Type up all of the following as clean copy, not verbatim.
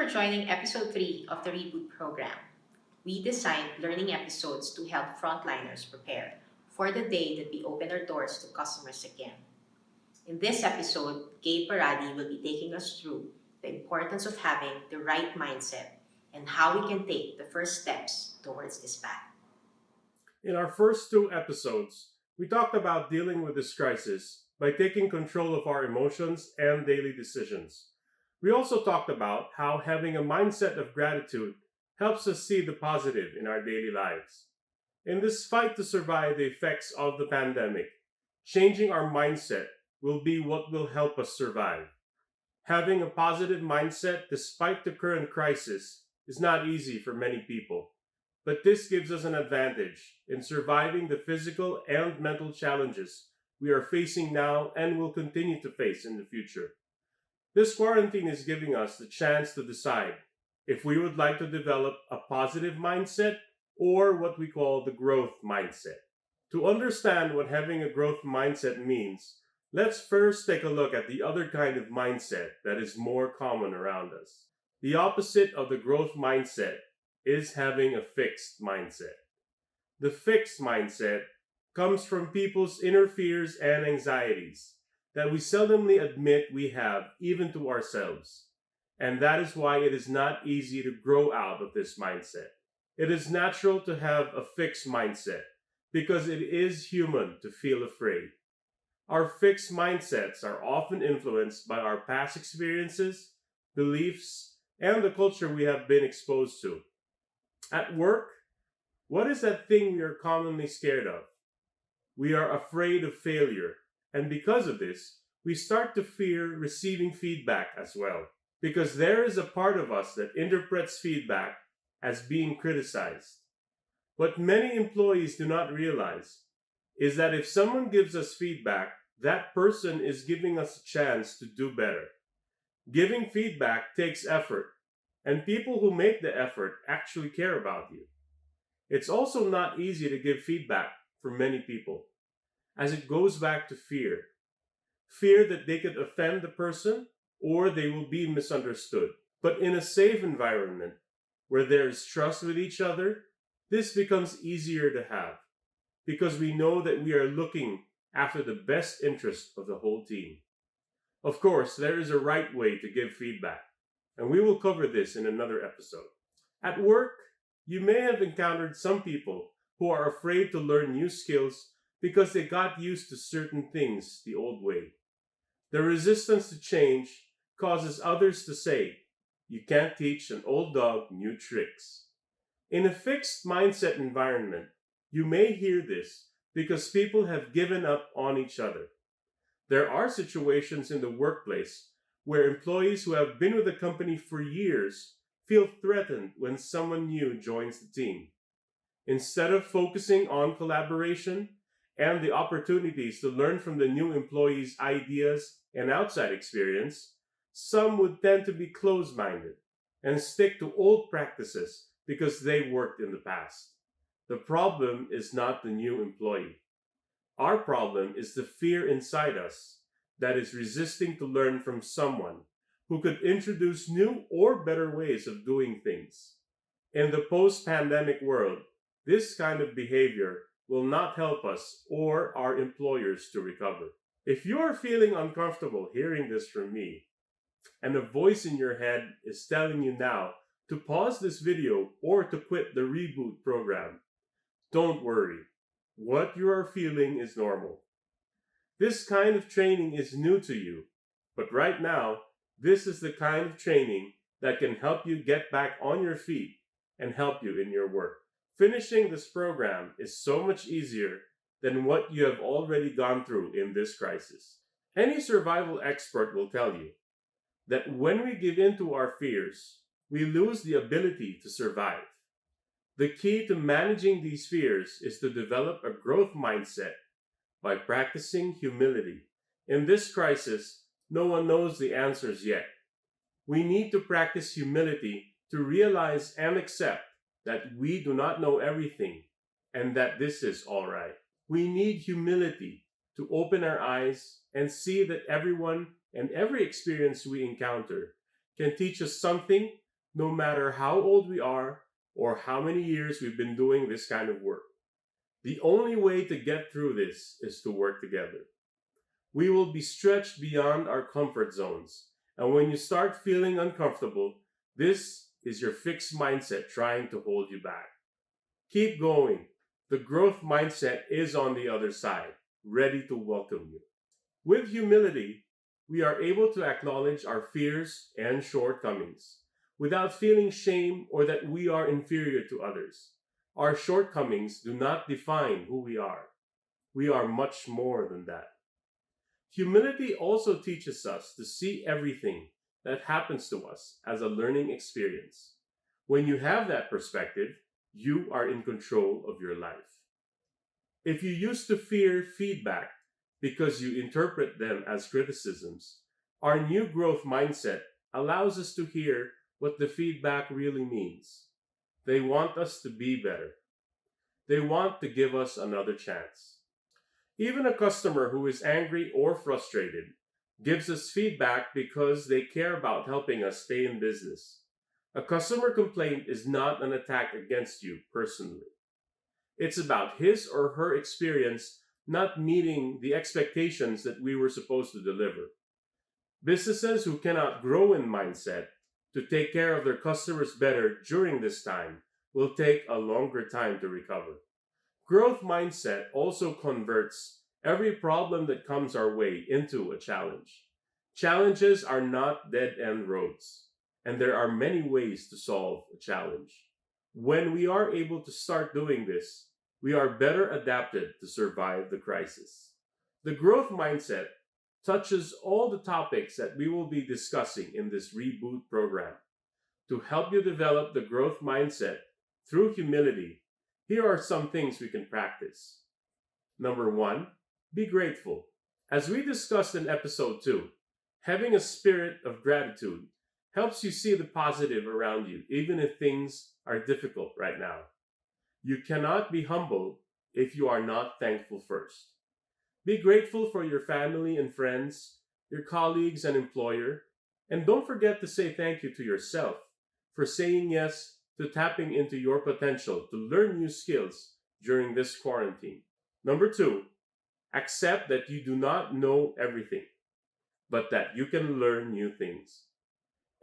for joining episode 3 of the Reboot program. We designed learning episodes to help frontliners prepare for the day that we open our doors to customers again. In this episode, Gabe Baradi will be taking us through the importance of having the right mindset and how we can take the first steps towards this path. In our first two episodes, we talked about dealing with this crisis by taking control of our emotions and daily decisions. We also talked about how having a mindset of gratitude helps us see the positive in our daily lives. In this fight to survive the effects of the pandemic, changing our mindset will be what will help us survive. Having a positive mindset despite the current crisis is not easy for many people, but this gives us an advantage in surviving the physical and mental challenges we are facing now and will continue to face in the future. This quarantine is giving us the chance to decide if we would like to develop a positive mindset or what we call the growth mindset. To understand what having a growth mindset means, let's first take a look at the other kind of mindset that is more common around us. The opposite of the growth mindset is having a fixed mindset. The fixed mindset comes from people's inner fears and anxieties that we seldomly admit we have even to ourselves. And that is why it is not easy to grow out of this mindset. It is natural to have a fixed mindset because it is human to feel afraid. Our fixed mindsets are often influenced by our past experiences, beliefs, and the culture we have been exposed to. At work, what is that thing we are commonly scared of? We are afraid of failure, and because of this, we start to fear receiving feedback as well, because there is a part of us that interprets feedback as being criticized. What many employees do not realize is that if someone gives us feedback, that person is giving us a chance to do better. Giving feedback takes effort, and people who make the effort actually care about you. It's also not easy to give feedback for many people, as it goes back to fear. Fear that they could offend the person or they will be misunderstood. But in a safe environment, where there is trust with each other, this becomes easier to have, because we know that we are looking after the best interest of the whole team. Of course, there is a right way to give feedback, and we will cover this in another episode. At work, you may have encountered some people who are afraid to learn new skills because they got used to certain things the old way. The resistance to change causes others to say, "You can't teach an old dog new tricks." In a fixed mindset environment, you may hear this because people have given up on each other. There are situations in the workplace where employees who have been with the company for years feel threatened when someone new joins the team. Instead of focusing on collaboration and the opportunities to learn from the new employee's ideas and outside experience, some would tend to be closed-minded and stick to old practices because they worked in the past. The problem is not the new employee. Our problem is the fear inside us that is resisting to learn from someone who could introduce new or better ways of doing things. In the post-pandemic world, this kind of behavior will not help us or our employers to recover. If you are feeling uncomfortable hearing this from me, and a voice in your head is telling you now to pause this video or to quit the Reboot program, don't worry. What you are feeling is normal. This kind of training is new to you, but right now, this is the kind of training that can help you get back on your feet and help you in your work. Finishing this program is so much easier than what you have already gone through in this crisis. Any survival expert will tell you that when we give in to our fears, we lose the ability to survive. The key to managing these fears is to develop a growth mindset by practicing humility. In this crisis, no one knows the answers yet. We need to practice humility to realize and accept that we do not know everything and that this is all right. We need humility to open our eyes and see that everyone and every experience we encounter can teach us something no matter how old we are or how many years we've been doing this kind of work. The only way to get through this is to work together. We will be stretched beyond our comfort zones, and when you start feeling uncomfortable, this is your fixed mindset trying to hold you back. Keep going. The growth mindset is on the other side, ready to welcome you. With humility, we are able to acknowledge our fears and shortcomings without feeling shame or that we are inferior to others. Our shortcomings do not define who we are. We are much more than that. Humility also teaches us to see everything that happens to us as a learning experience. When you have that perspective, you are in control of your life. If you used to fear feedback because you interpret them as criticisms, our new growth mindset allows us to hear what the feedback really means. They want us to be better. They want to give us another chance. Even a customer who is angry or frustrated gives us feedback because they care about helping us stay in business. A customer complaint is not an attack against you personally. It's about his or her experience not meeting the expectations that we were supposed to deliver. Businesses who cannot grow in mindset to take care of their customers better during this time will take a longer time to recover. Growth mindset also converts every problem that comes our way into a challenge. Challenges are not dead-end roads, and there are many ways to solve a challenge. When we are able to start doing this, we are better adapted to survive the crisis. The growth mindset touches all the topics that we will be discussing in this Reboot program. To help you develop the growth mindset through humility, here are some things we can practice. Number 1, be grateful. As we discussed in episode 2, having a spirit of gratitude helps you see the positive around you, even if things are difficult right now. You cannot be humble if you are not thankful first. Be grateful for your family and friends, your colleagues and employer, and don't forget to say thank you to yourself for saying yes to tapping into your potential to learn new skills during this quarantine. Number 2, accept that you do not know everything, but that you can learn new things.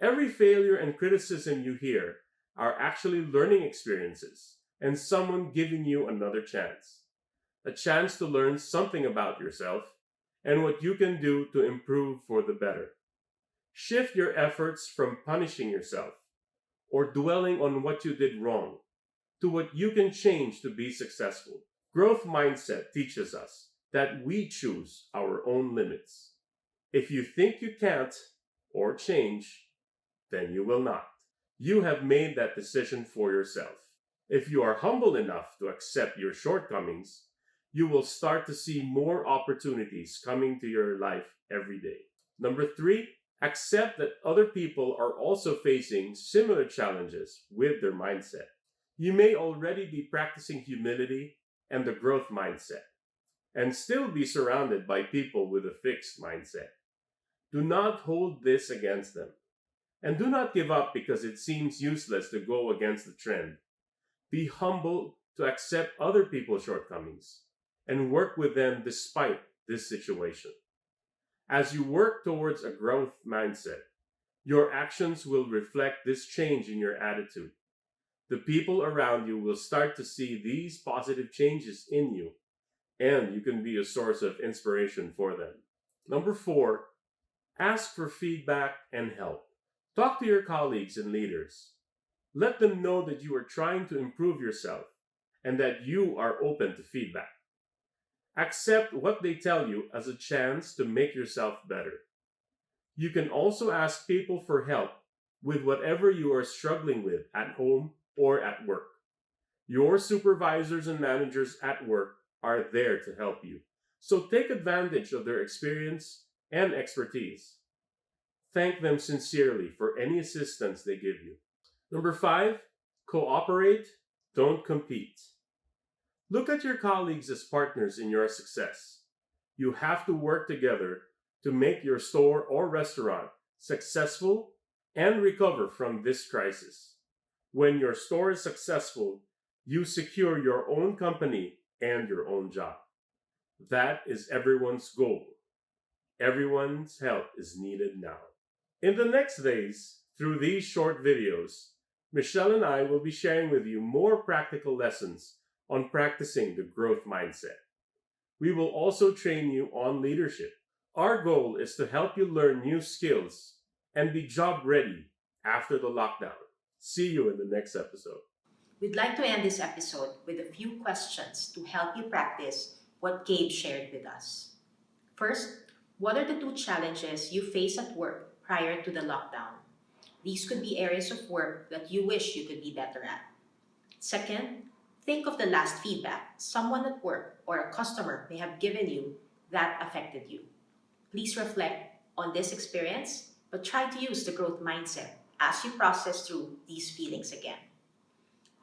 Every failure and criticism you hear are actually learning experiences and someone giving you another chance. A chance to learn something about yourself and what you can do to improve for the better. Shift your efforts from punishing yourself or dwelling on what you did wrong to what you can change to be successful. Growth mindset teaches us that we choose our own limits. If you think you can't or change, then you will not. You have made that decision for yourself. If you are humble enough to accept your shortcomings, you will start to see more opportunities coming to your life every day. Number 3, accept that other people are also facing similar challenges with their mindset. You may already be practicing humility and the growth mindset, and still be surrounded by people with a fixed mindset. Do not hold this against them. And do not give up because it seems useless to go against the trend. Be humble to accept other people's shortcomings and work with them despite this situation. As you work towards a growth mindset, your actions will reflect this change in your attitude. The people around you will start to see these positive changes in you, and you can be a source of inspiration for them. Number 4, ask for feedback and help. Talk to your colleagues and leaders. Let them know that you are trying to improve yourself and that you are open to feedback. Accept what they tell you as a chance to make yourself better. You can also ask people for help with whatever you are struggling with at home or at work. Your supervisors and managers at work are there to help you, so take advantage of their experience and expertise. Thank them sincerely for any assistance they give you. Number 5, cooperate, don't compete. Look at your colleagues as partners in your success. You have to work together to make your store or restaurant successful and recover from this crisis. When your store is successful, you secure your own company and your own job. That is everyone's goal. Everyone's help is needed now. In the next days, through these short videos, Michelle and I will be sharing with you more practical lessons on practicing the growth mindset. We will also train you on leadership. Our goal is to help you learn new skills and be job ready after the lockdown. See you in the next episode. We'd like to end this episode with a few questions to help you practice what Gabe shared with us. First, what are the 2 challenges you face at work prior to the lockdown? These could be areas of work that you wish you could be better at. Second, think of the last feedback someone at work or a customer may have given you that affected you. Please reflect on this experience, but try to use the growth mindset as you process through these feelings again.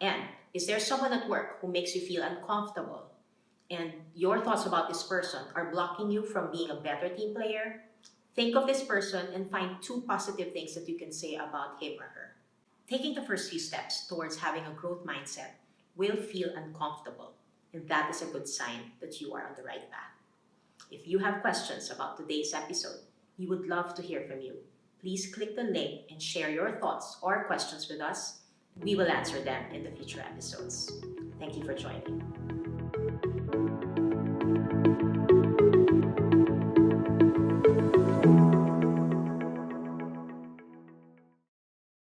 And is there someone at work who makes you feel uncomfortable and your thoughts about this person are blocking you from being a better team player? Think of this person and find 2 positive things that you can say about him or her. Taking the first few steps towards having a growth mindset will feel uncomfortable, and that is a good sign that you are on the right path. If you have questions about today's episode, we would love to hear from you. Please click the link and share your thoughts or questions with us. We will answer them in the future episodes. Thank you for joining.